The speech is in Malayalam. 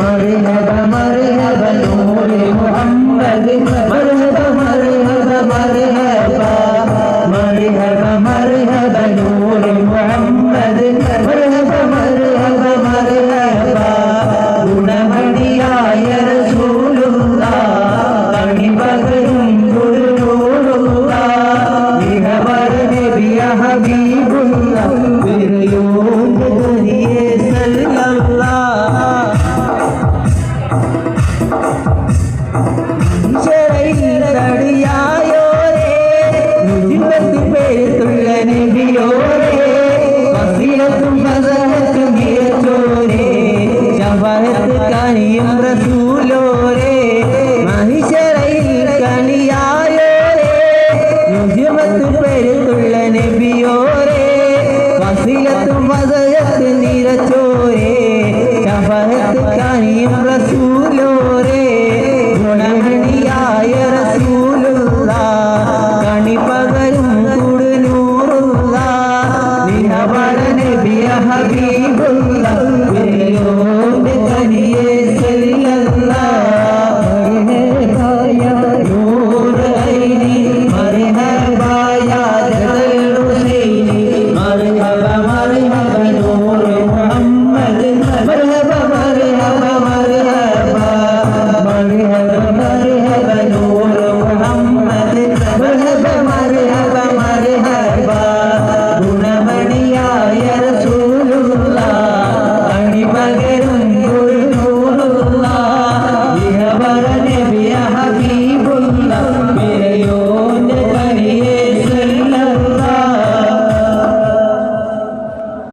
मरहबा मरहबा नूरे मोहम्मद मरहबा मरहबा मरहबा मरहबा मरहबा नूरे मोहम्मद मरहबा मरहबा मरहबा गुणमणियाय റസൂലുള്ളാഹ് കണിപകരും ഗുരുനൂറുള്ളാഹ് ഇഹവർ നബിയ ഹബീബുള്ളാഹ് വിരയോന്റെ ദരിയേ സല്ലല്ലാഹ് ശരയിൽ തടിയായോരേ മുജിബത്ത് പേരുള്ള നബിയോരേ വസീലത്തും ഫസഹത്തും നിറച്ചോരേ ശഫാഅത്ത് കനിയും റസൂലോരേ മഹിശറയിൽ കനിയായോരേ മുജിബത്ത് പേരുള്ള നബിയോരേ വസീലത്തും ഫസഹത്ത് നിറച്ചോരേ ശഫാഅത്ത് കനിയും റസൂലോരേ ഗുണമണിയായ റസൂലുള്ളാഹ് കണിപകരും ഗുരുനൂറുള്ളാഹ് നിഹവർ നബിയ ഹബീബുള്ളാഹ്